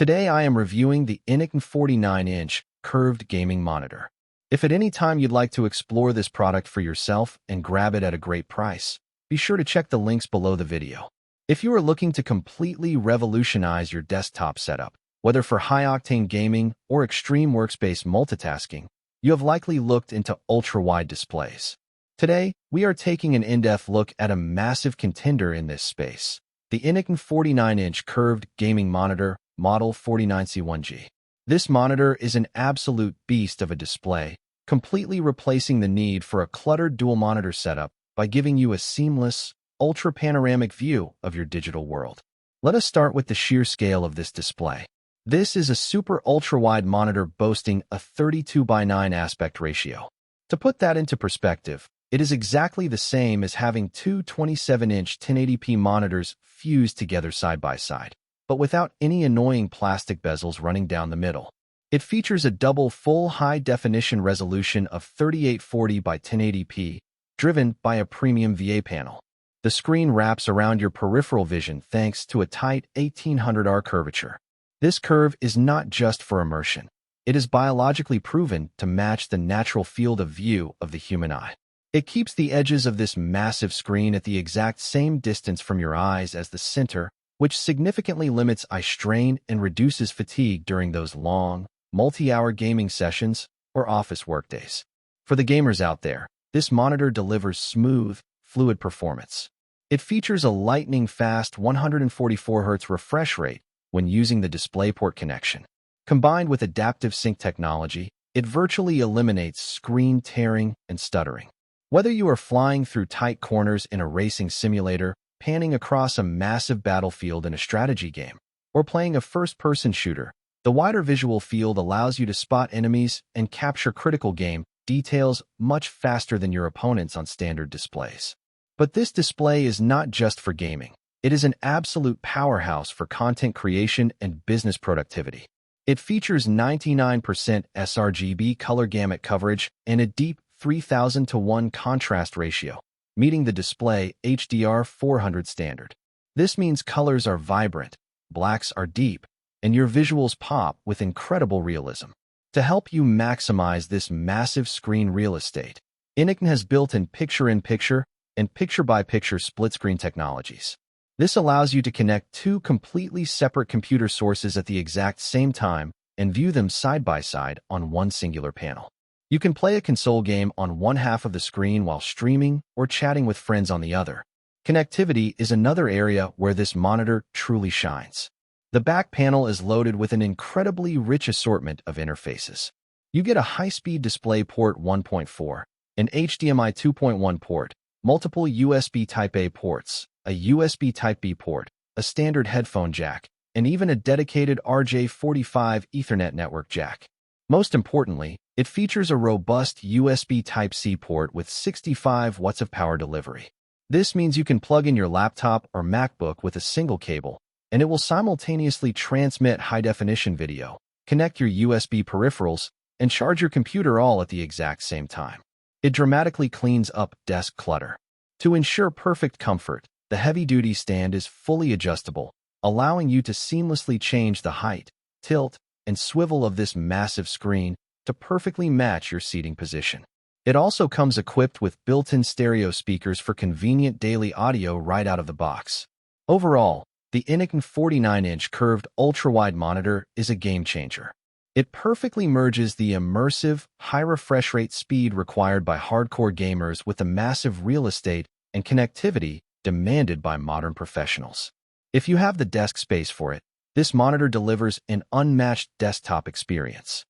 Today I am reviewing the INNOCN 49-inch curved gaming monitor. If at any time you'd like to explore this product for yourself and grab it at a great price, be sure to check the links below the video. If you are looking to completely revolutionize your desktop setup, whether for high-octane gaming or extreme workspace multitasking, you have likely looked into ultra-wide displays. Today, we are taking an in-depth look at a massive contender in this space, the INNOCN 49-inch curved gaming monitor, Model 49C1G. This monitor is an absolute beast of a display, completely replacing the need for a cluttered dual-monitor setup by giving you a seamless, ultra-panoramic view of your digital world. Let us start with the sheer scale of this display. This is a super ultra-wide monitor boasting a 32:9 aspect ratio. To put that into perspective, it is exactly the same as having two 27-inch 1080p monitors fused together side by side, but without any annoying plastic bezels running down the middle. It features a double full high-definition resolution of 3840 by 1080p, driven by a premium VA panel. The screen wraps around your peripheral vision thanks to a tight 1800R curvature. This curve is not just for immersion. It is biologically proven to match the natural field of view of the human eye. It keeps the edges of this massive screen at the exact same distance from your eyes as the center, which significantly limits eye strain and reduces fatigue during those long, multi-hour gaming sessions or office workdays. For the gamers out there, this monitor delivers smooth, fluid performance. It features a lightning-fast 144Hz refresh rate when using the DisplayPort connection. Combined with adaptive sync technology, it virtually eliminates screen tearing and stuttering. Whether you are flying through tight corners in a racing simulator, panning across a massive battlefield in a strategy game, or playing a first-person shooter, the wider visual field allows you to spot enemies and capture critical game details much faster than your opponents on standard displays. But this display is not just for gaming. It is an absolute powerhouse for content creation and business productivity. It features 99% sRGB color gamut coverage and a deep 3000:1 contrast ratio, meeting the display HDR 400 standard. This means colors are vibrant, blacks are deep, and your visuals pop with incredible realism. To help you maximize this massive screen real estate, INNOCN has built-in picture-in-picture and picture-by-picture split-screen technologies. This allows you to connect two completely separate computer sources at the exact same time and view them side by side on one singular panel. You can play a console game on one half of the screen while streaming or chatting with friends on the other. Connectivity is another area where this monitor truly shines. The back panel is loaded with an incredibly rich assortment of interfaces. You get a high-speed DisplayPort 1.4, an HDMI 2.1 port, multiple USB Type-A ports, a USB Type-B port, a standard headphone jack, and even a dedicated RJ45 Ethernet network jack. Most importantly, it features a robust USB Type-C port with 65 watts of power delivery. This means you can plug in your laptop or MacBook with a single cable, and it will simultaneously transmit high-definition video, connect your USB peripherals, and charge your computer all at the exact same time. It dramatically cleans up desk clutter. To ensure perfect comfort, the heavy-duty stand is fully adjustable, allowing you to seamlessly change the height, tilt, and swivel of this massive screen to perfectly match your seating position. It also comes equipped with built-in stereo speakers for convenient daily audio right out of the box. Overall, the INNOCN 49-inch curved ultra-wide monitor is a game-changer. It perfectly merges the immersive, high refresh rate speed required by hardcore gamers with the massive real estate and connectivity demanded by modern professionals. If you have the desk space for it, this monitor delivers an unmatched desktop experience.